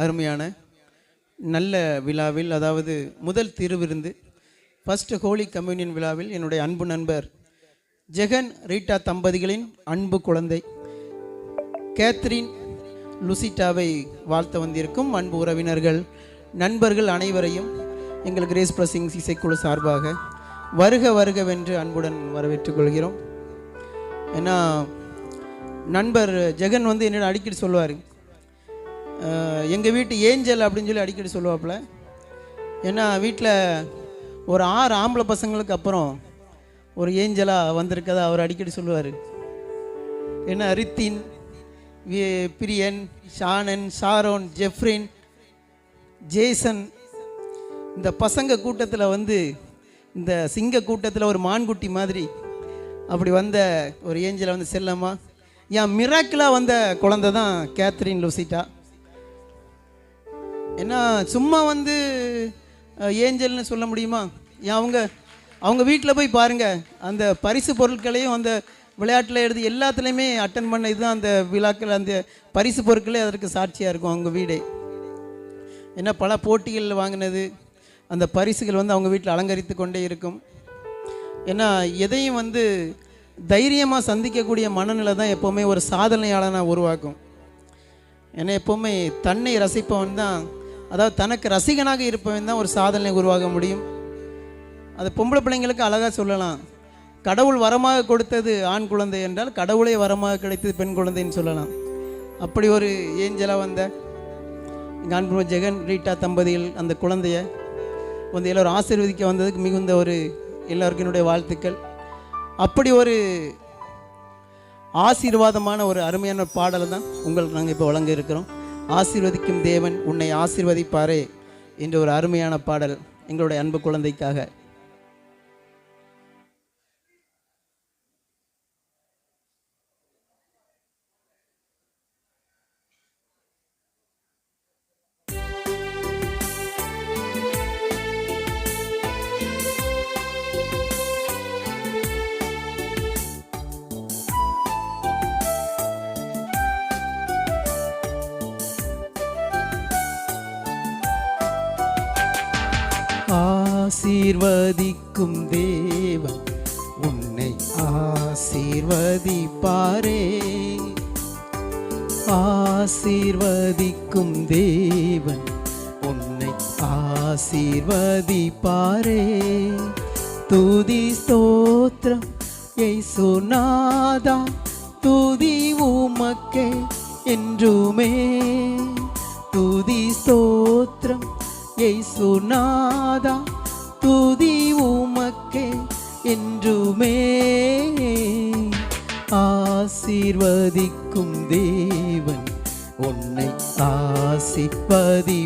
அருமையான நல்ல விழாவில், அதாவது முதல் திருவிருந்து ஃபர்ஸ்ட் ஹோலி கம்யூனியன் விழாவில் என்னுடைய அன்பு நண்பர் ஜெகன் ரீட்டா தம்பதிகளின் அன்பு குழந்தை கேத்ரின் லுசிட்டாவை வாழ்த்த வந்திருக்கும் அன்பு உறவினர்கள், நண்பர்கள் அனைவரையும் எங்கள் கிரேஸ் பிளஸிங்ஸ் இசைக்குழு சார்பாக வருக வருகவென்று அன்புடன் வரவேற்றுக் கொள்கிறோம். ஏன்னா நண்பர் ஜெகன் என்னோட அடிக்கடி சொல்லுவார், எங்கள் வீட்டு ஏஞ்சல் அப்படின்னு சொல்லி அடிக்கடி சொல்லுவாப்புல. ஏன்னா வீட்டில் ஒரு 6 ஆம்பளை பசங்களுக்கு அப்புறம் ஒரு ஏஞ்சலாக வந்திருக்கதா அவர் அடிக்கடி சொல்லுவார். ஏன்னா ரித்தின், பிரியன், ஷானன், ஷாரோன், ஜெஃப்ரின், ஜேசன், இந்த பசங்க கூட்டத்தில் இந்த சிங்க கூட்டத்தில் ஒரு மான்குட்டி மாதிரி அப்படி வந்த ஒரு ஏஞ்சலை செல்லம்மா, ஏன் மிராக்கிளாக வந்த குழந்தை தான் கேத்ரின் லுசிட்டா. ஏன்னா சும்மா ஏஞ்சல்னு சொல்ல முடியுமா? ஏன் அவங்க வீட்டில் போய் பாருங்கள், அந்த பரிசு பொருட்களையும் அந்த விளையாட்டில் எழுதி எல்லாத்துலேயுமே அட்டன் பண்ண இதுதான் அந்த விழாக்கள், அந்த பரிசு பொருட்களே அதற்கு சாட்சியாக இருக்கும் அவங்க வீடே. ஏன்னா பல போட்டிகளில் வாங்கினது அந்த பரிசுகள் அவங்க வீட்டில் அலங்கரித்து கொண்டே இருக்கும். ஏன்னா எதையும் தைரியமாக சந்திக்கக்கூடிய மனநிலை தான் எப்போவுமே ஒரு சாதனையாளனாக உருவாக்கும். ஏன்னா எப்போவுமே தன்னை ரசிப்பவன் தான், அதாவது தனக்கு ரசிகனாக இருப்பவன் தான் ஒரு சாதனை உருவாக முடியும். அது பொம்பளை பிள்ளைங்களுக்கு அழகாக சொல்லலாம், கடவுள் வரமாக கொடுத்தது ஆண் குழந்தை என்றால் கடவுளே வரமாக கிடைத்தது பெண் குழந்தைன்னு சொல்லலாம். அப்படி ஒரு ஏஞ்சலாக வந்த எங்கள் அன்பு ஜெகன் ரீட்டா தம்பதிகள் அந்த குழந்தைய எல்லோரும் ஆசீர்வதிக்க வந்ததுக்கு மிகுந்த எல்லாருக்கும் என்னுடைய வாழ்த்துக்கள். அப்படி ஒரு ஆசீர்வாதமான ஒரு அருமையான பாடலை தான் உங்களுக்கு நாங்கள் இப்போ வழங்க இருக்கிறோம். ஆசீர்வதிக்கும் தேவன் உன்னை ஆசீர்வதிப்பாரே என்ற ஒரு அருமையான பாடல் எங்களுடைய அன்பு குழந்தைக்காக. ஆசீர்வதிக்கும் தேவன் உன்னை ஆசீர்வதிப்பாரே, ஆசீர்வதிக்கும் தேவன் உன்னை ஆசீர்வதிப்பாரே. துதி ஸ்தோத்திரம் இயேசுநாதா, துதி உமக்கே என்றுமே. துதி ஸ்தோத்திரம் இயேசுநாதா, துதி உமக்கே என்றுமே. ஆசீர்வதிக்கும் தேவன் உன்னை ஆசீர்வதிப்பாரே.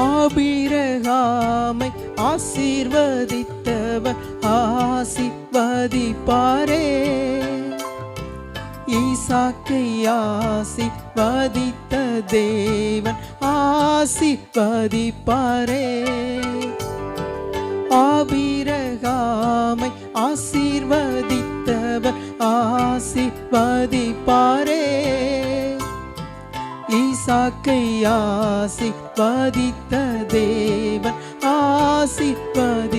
ஆபிரகாமை ஆசீர்வதித்தவர் ஆசீர்வதிப்பாரே, ஈசாக்கை ஆசீர்வதித்த தேவன் ஆசீர்வதிப்பாரே. ஆபிரகாமை ஆசீர்வதித்தவர் ஆசீர்வதிப்பாரே, ஈசாக்கை ஆசீர்வதித்த தேவன் ஆசீர்வதிப்பாரே.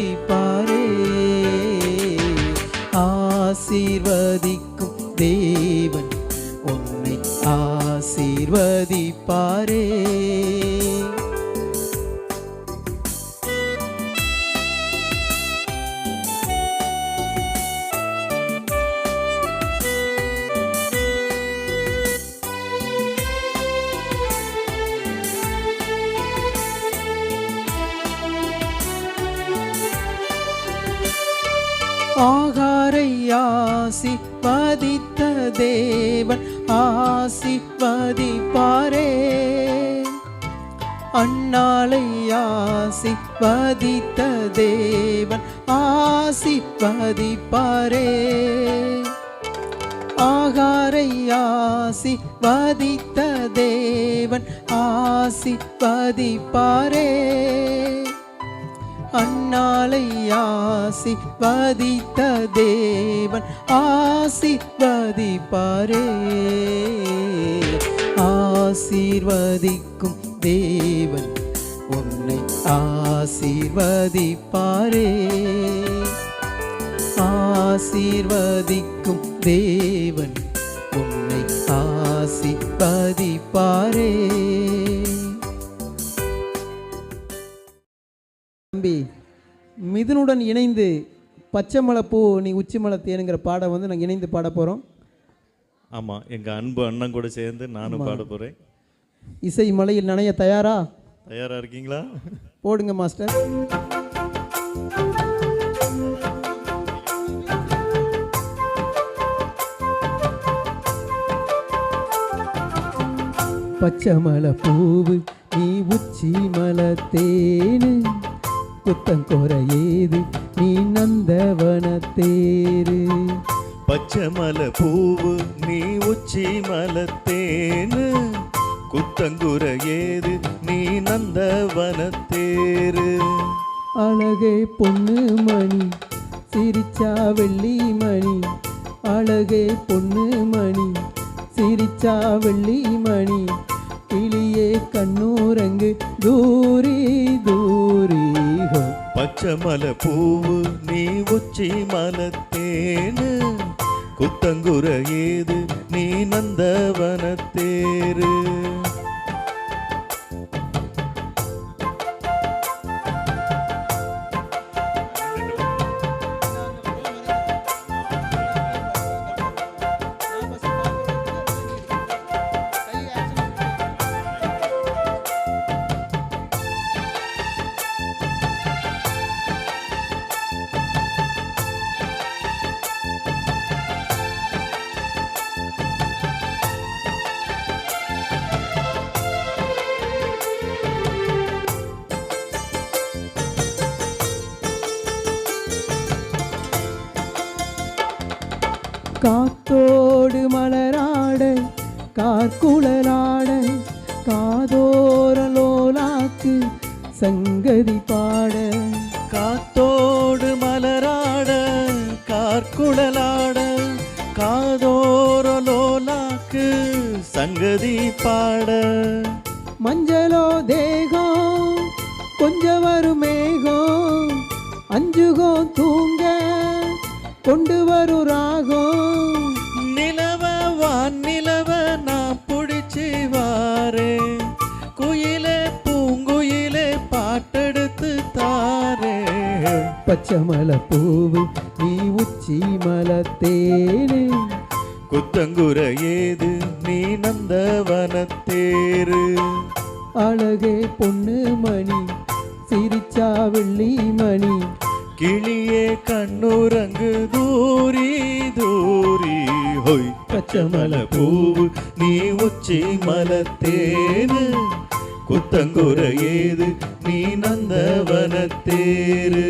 ஆசீர்வதிக்கும் தேவன் உன்னை ஆசீர்வதிப்பாரே. ஆகாரை ஆசீர்வதித்த தேவன் ஆசீர்வதிப்பாரே, அன்னாளை ஆசீர்வதித்த தேவன் ஆசிர்வதிப்பாரே. ஆகாரை ஆசிர்வதித்த தேவன் ஆசிர்வதிப்பாரே. அன்னாளை ஆசிர்வதித்த தேவன் ஆசிர்வதிப்பாரே. ஆசீர்வதிக்கும் தேவன் உன்னை ஆசீர்வதிப்பாரே. ஆசீர்வதிக்கும் தேவன் உன்னை ஆசீர்வதிப்பாரே. தம்பி மிதுனுடன் இணைந்து பச்சைமலைப்பூ நீ உச்சிமலை தேனுங்கிற பாடம் வந்து நாங்கள் இணைந்து பாட போகிறோம். ஆமாம், எங்கள் அன்பு அண்ணன் கூட சேர்ந்து நானும் பாட போகிறேன். இசை மலையில் நனைய தயாரா? தயாராக இருக்கீங்களா? போடுங்க மாஸ்டர். பச்சைமலை பூவு நீ உச்சி மலை தேனு, புத்தங்கோர ஏது நீ நந்தவன தேரு. பச்சைமலை பூவு நீ உச்சி மலை தேனு, குத்தங்குற ஏது நீ நந்தவன தேரு. அழகே பொண்ணு மணி சிரிச்சா வெள்ளி மணி, அழகே பொண்ணு மணி சிரிச்சா வெள்ளி மணி, கிளியே கண்ணூரங்கு தூரி தூரி. பச்சைமலை பூவு நீ உச்சி மலை தேனு, குத்தங்குற ஏது நீ நந்தவன தேரு. காத்தோடு மலராட கார்குழலாட, காதோரலோலாக்கு சங்கதி பாட. காத்தோடு மலராட கார்குழலாட, காதோரலோலாக்கு சங்கதி பாட. மஞ்சளோ தேகம் கொஞ்சம் வரும் மேகம், அஞ்சுகோ தூங்க கொண்டு வரும் ராகம். நிலவ வான் நிலவ நான் பிடிச்சி வாரே, குயிலே பூங்குயிலே பாட்டெடுத்து தாரே. பச்சைமலை பூவு நீ உச்சி மலை தேனு, குத்தங்குற ஏது நீ நந்தவன தேரு. அழகே பொண்ணு மணி சிரிச்சா வெள்ளி மணி, கிளியே கண்ணுரங்கு தூரி தூரி. ஹொய் பச்சைமலை பூவு நீ உச்சி மலை தேனு, குத்தங்குற ஏது நீ நந்தவன தேரு.